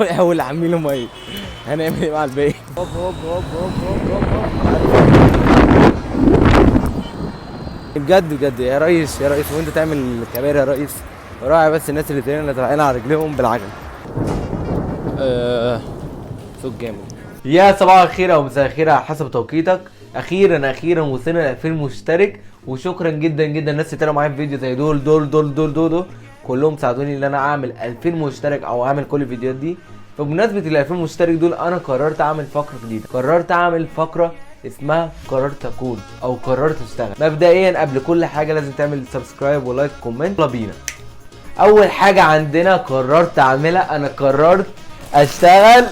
اول عامله ميه. هنعمل ايه مع الباقي؟ هوب هوب هوب هوب هوب هوب. بجد بجد يا ريس يا ريس، وانت تعمل الكباري يا ريس، راعي بس الناس اللي تاني اللي طالعين على رجليهم بالعجل. صوت جامد. يا صباح الخير او مساء الخير على حسب توقيتك. اخيرا وصلنا ل 2000 مشترك، وشكرا جدا جدا الناس اللي طلعوا معايا في فيديو زي دول كلهم ساعدوني ان انا اعمل 2000 مشترك او اعمل كل الفيديوهات دي. فبمناسبه ال 2000 مشترك دول انا قررت اعمل فقره جديده، قررت اعمل فقره اسمها قررت اكون او قررت اشتغل. مبدئيا قبل كل حاجه لازم تعمل سبسكرايب ولايك كومنت. يلا بينا. اول حاجه عندنا قررت اعملها، انا قررت اشتغل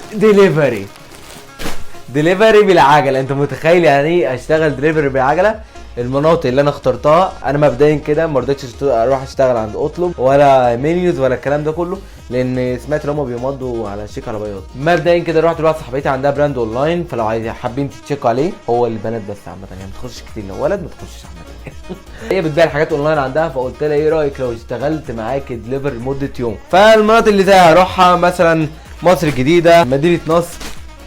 ديليفري بالعجله. انت متخيل يعني ايه اشتغل دليفري بالعجله؟ المناطق اللي انا اخترتها، انا مبدئيا كده ما رضيتش اروح اشتغل عند اطلب ولا منيوز ولا الكلام ده كله، لان سمعت ان هم بيمضوا على شيك على بياض. مبدئيا كده رحت لواحده صاحبتي عندها براند اونلاين، فلو حابين تتشيكوا عليه، هو البنات بس عامه يعني، ما تخشش كتير، لو ولد ما تخشش عامه. هي بتبيع الحاجات اونلاين عندها، فقلت لها ايه رايك لو اشتغلت معاك دليفر لمده يوم؟ فالمناطق اللي زي هروحها مثلا مصر الجديده، مدينه نصر،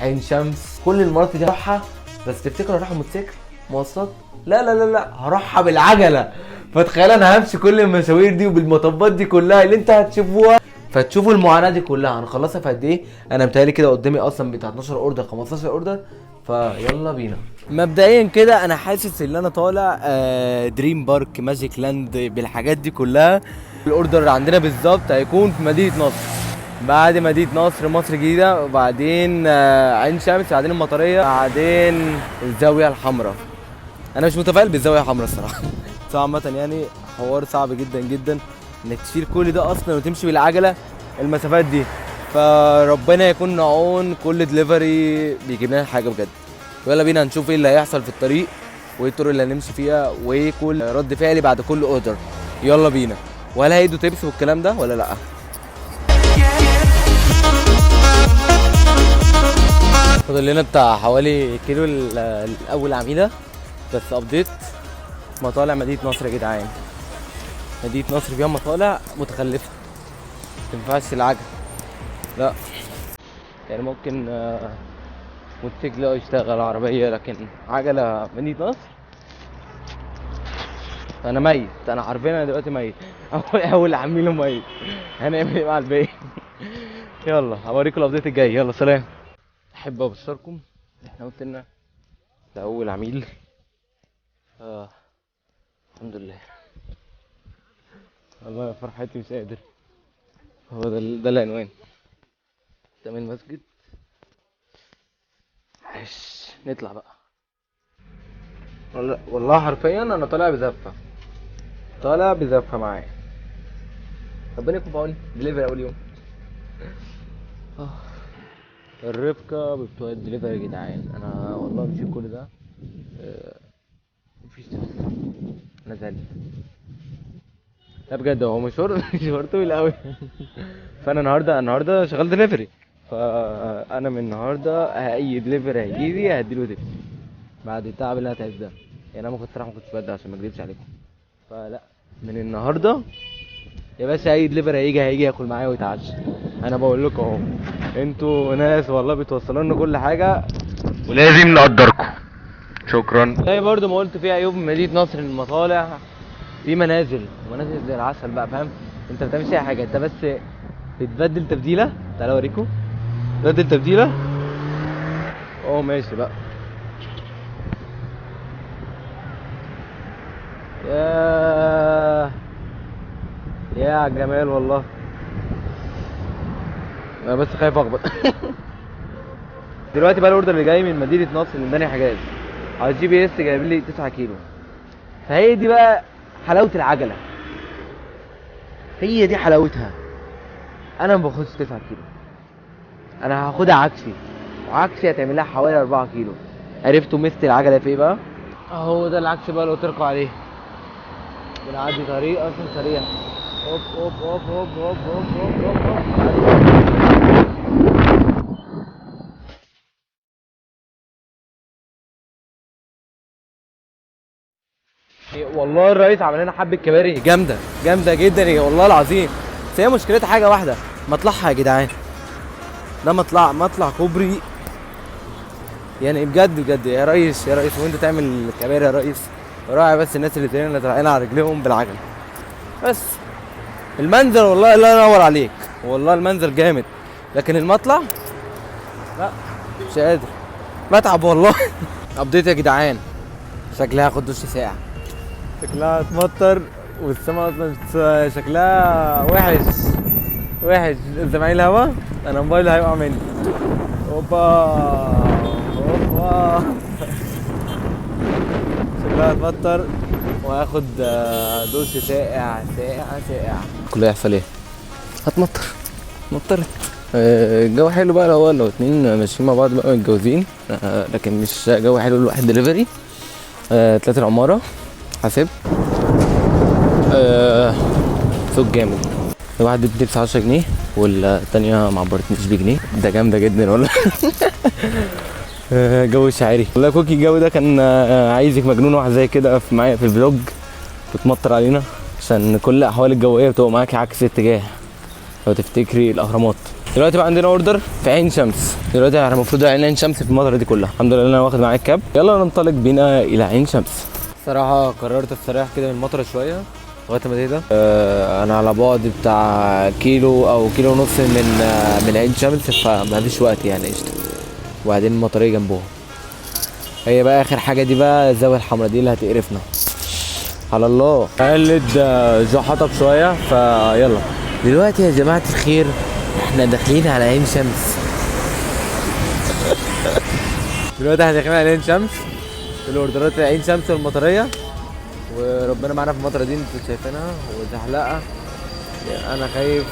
عين شمس، كل المناطق دي هروحها. بس تفتكروا هروح موتوسيكل مواصلات؟ لا هروحها بالعجله. فتخيل انا همشي كل المشاوير دي وبالمطبات دي كلها اللي انت هتشوفوها، فتشوفوا المعاناه دي كلها هنخلصها في قد ايه. انا متهيألي كده قدامي اصلا بتاع 12 اوردر 15 اوردر، فيلا بينا. مبدئيا كده انا حاسس ان انا طالع دريم بارك ماجيك لاند بالحاجات دي كلها. الاوردر عندنا بالظبط هيكون في مدينه نصر، بعد مدينة نصر مصر الجديدة، وبعدين عين شمس، بعدين المطرية، بعدين الزاوية الحمراء. أنا مش متفائل بالزاوية الحمراء الصراحة. بس عامة يعني حوار صعب جدا جدا إنك تشيل كل ده أصلا وتمشي بالعجلة المسافات دي. فربنا يكون عون كل دليفري بيجيب لنا حاجة بجد. يلا بينا نشوف ايه اللي هيحصل في الطريق، وايه الطرق اللي هنمشي فيها، وايه كل رد فعلي بعد كل اوردر. يلا بينا. ولا هيدوا تيبس والكلام ده ولا لأ؟ فاضل لنا بتاع حوالي كيلو الاول عميله بس. ابديت مطالع مدينه نصر يا جدعان، مدينه نصر فيها مطالع متخلفه، متنفعش العجل، لا يعني ممكن موتوسيكل يشتغل عربيه، لكن عجله مدينه نصر انا ميت. انا عارفين انا دلوقتي ميت. اول عميله ميت. هنعمل ايه مع الباقي؟ يلا هوريكم الابديت الجاي. يلا سلام. احب ابشركم احنا وصلنا لاول عميل. الحمد لله. والله فرحتي مش قادر. هو ده العنوان قدام المسجد. عاش. نطلع بقى. والله حرفيا انا طالع بزفه، طالع بزفه معايا. ربنا يكون في عوني. دليفري اول يوم. الربكه بتوع الدليفري يا جدعان، انا والله مشيت كل ده مفيش تفسير. انا زعلت. لا بجد هو مشوار طويل قوي. فانا النهارده شغال دليفري، فانا من النهارده اي دليفري هيجيلي هديله تيبس بعد التعب اللي انا تعبت ده. يعني انا ما كنت صراحه ما كنتش بدي عشان ما اكذبش عليكم. فلا، من النهارده يا باشا اي دليفري هيجي ياكل معايا ويتعشى. انا بقول لكم اهو، انتوا ناس والله بتوصلوا لنا كل حاجه ولازم نقدركم. شكرا. زي برضو ما قلت في عيوب مدينه نصر المطالع، في منازل زي العسل بقى، فاهم؟ انت ما بتعملش اي حاجه، انت بس بتبدل تبديله. تعالى اوريكم. بدل تبديله. ماشي بقى. يا على الجمال والله. انا بس خايف اخبط. دلوقتي بقى الاوردر اللي جاي من مدينه نصر من بني حجاز على الجي بي اس جايب لي 9 كيلو. فهي دي بقى حلاوه العجله، هي دي حلاوتها. انا ما باخدش 9 كيلو، انا هاخدها عكسي، وعكسي هتعمل لها حوالي 4 كيلو. عرفتوا مست العجله في ايه بقى؟ اهو ده العكس بقى اللي قلت لكم عليه. بنعدي طريق اصلا سريع. هوب هوب هوب هوب هوب هوب هوب هوب هوب. والله الرئيس عمل لنا حبه كباري جامده جدا والله العظيم. بس هي مشكلتها حاجه واحده، مطلعها يا جدعان. ده مطلع كوبري يعني بجد بجد يا ريس وانت تعمل كباري يا ريس، وراعي بس الناس اللي تانيين اللي طالعين على رجليهم بالعجل. بس المنظر والله الله ينور عليك، والله المنظر جامد، لكن المطلع لا مش قادر بتعب والله. قضيت يا جدعان، شكلها هاخد دش ساعة، شكلها هتمطر والسما اصلا شكلها وحش. زمايل الهوا انا موبايلي هيقع مني. اوبا شكلها هتمطر وهاخد دش ساقع. كله يحصل ايه؟ هتمطر. مطرت. الجو حلو بقى لو اتنين ماشيين مع بعض بقى متجوزين، لكن مش جو حلو لواحد دليفري. 3 العمارة حاسب. سوق جامد. الواحد بيدفع 10 جنيه والتانية ما عبرتنيش بجنيه. ده جامدة جدا والله. جو شاعري والله. كوكي الجو ده كان عايزك مجنون واحد زي كده معايا في الفلوج، بتمطر علينا عشان كل الاحوال الجويه بتبقى معاكي عكس اتجاه. لو تفتكري الاهرامات. دلوقتي بقى عندنا اوردر في عين شمس. دلوقتي احنا المفروض عين شمس في المطره دي كلها. الحمد لله انا واخد معايا الكاب. يلا ننطلق بينا الى عين شمس. صراحه قررت استريح كده من المطره شويه لغايه ما تهدى. انا على بعد بتاع كيلو او كيلو ونص من عين شمس، فما فيش وقت يعني قشطه. وبعدين المطريه جنبهم. هي بقى اخر حاجه دي بقى الزاويه الحمراء دي اللي هتقرفنا على الله. قلد جو حطب شويه فيلا. دلوقتي يا جماعه الخير احنا داخلين على عين شمس. دلوقتي احنا داخلين على عين شمس. الاوردرات عين شمس والمطريه، وربنا معانا في المطره دي انتوا شايفينها وزحلقه. انا خايف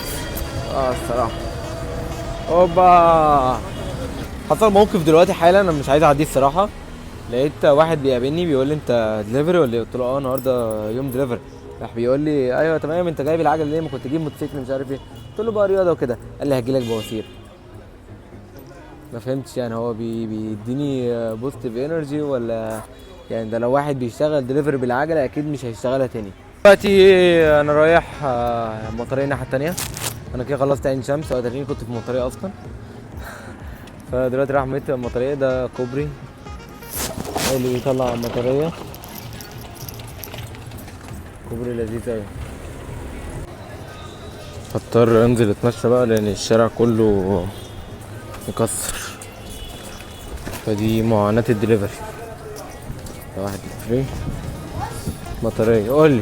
الصراحه. اوبا حصل موقف دلوقتي حالا انا مش عايز اعديه الصراحه. لقيت واحد بيقابلني بيقول لي انت دليفري ولا ايه؟ قلت له النهارده يوم دليفري. راح بيقول لي ايوه تمام، انت جايب العجل ليه؟ ما كنت تجيب موتوسيكل مش عارف ايه. قلت له بقى رياضه وكده. قال لي هجيلك بواسير. ما فهمتش يعني هو بيديني بوزيتيف انرجي ولا يعني ده لو واحد بيشتغل دليفري بالعجله اكيد مش هيشتغلها تاني. دلوقتي انا رايح مطريه الناحيه التانيه. انا كده خلصت عين شمس وقتلين كنت في مطريه اصلا. فدلوقتي رايح ميت المطريه. ده كوبري اللي بيطلع المطريه. كوبري لذيذ اوي. هضطر انزل اتمشى بقى لان الشارع كله مكسر. فدي معاناة الدليفري. واحد دليفري مطرية. قولي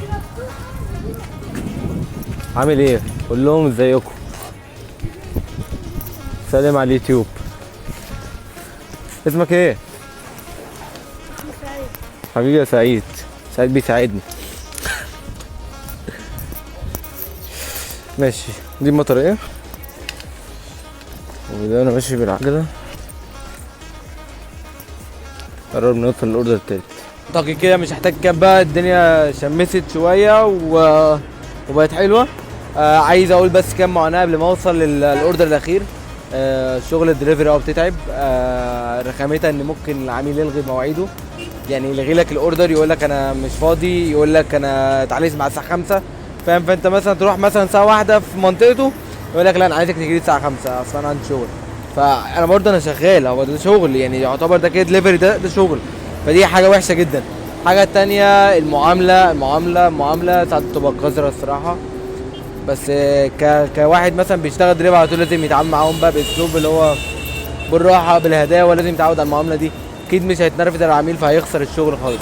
عامل ايه؟ قول لهم ازيكم. سلم على اليوتيوب. اسمك ايه؟ سعيد. حبيبي يا سعيد. سعيد بيساعدني. ماشي. دي المطرية وده انا ماشي بالعجلة. قررنا نوصل للاوردر التالت. اعتقد كده مش هحتاج كاب بقى. الدنيا شمست شوية وبقت حلوة. عايز اقول بس كام معاناة قبل ما اوصل للاوردر الاخير. شغل الدليفري بتتعب. رخامتها ان ممكن العميل يلغي مواعيده، يعني يلغي لك الاوردر يقول لك انا مش فاضي، يقول لك انا تعالى مع الساعه 5 فاهم. فانت مثلا تروح مثلا ساعه واحده في منطقته يقول لك لا انا عايزك تيجي لي الساعه 5 اصلا انا عندي شغل. فانا برضه انا شغال، هو ده شغل يعني يعتبر ده كده دليفري، ده شغل. فدي حاجه وحشه جدا. الحاجه الثانيه المعامله ساعات بتبقى قذره الصراحه. بس كواحد مثلا بيشتغل دليفري على طول لازم يتعامل معاهم بقى باسلوب اللي هو بالراحه بالهداوه. لازم يتعود على المعامله دي. اكيد مش هيتنرفز على العميل فهيخسر الشغل خالص.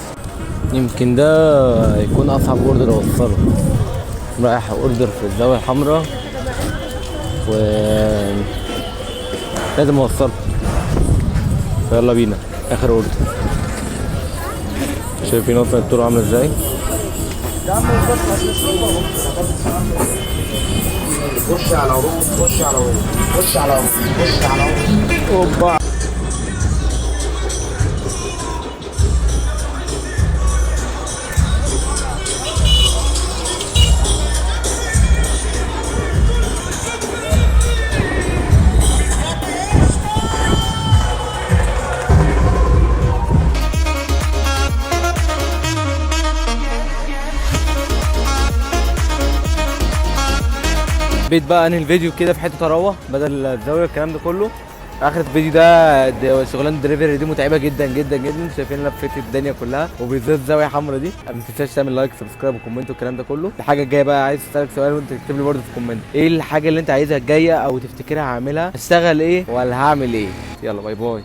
يمكن ده يكون اصعب اوردر اوصله. رايح اوردر في الزاويه الحمراء و لازم اوصله. فيلا بينا اخر اوردر. شايفين اصلا الطرق عامله ازاي؟ خش على عروض خش على عروض خش على عروض خش على عروض. اوبا حبيت بقى انهي الفيديو كده في حته تروح بدل الزاويه الكلام ده كله. اخر الفيديو ده شغلانه الدليفري دي متعبه جدا جدا جدا، شايفين انا لفيت الدنيا كلها وبالذات الزاويه حمرا دي. ما تنساش تعمل لايك سبسكرايب وكومنت والكلام ده كله. الحاجه الجايه بقى عايز اسالك سؤال وانت تكتب لي برده في الكومنت، ايه الحاجه اللي انت عايزها الجايه او تفتكرها هعملها، هشتغل ايه ولا هعمل ايه؟ يلا باي باي.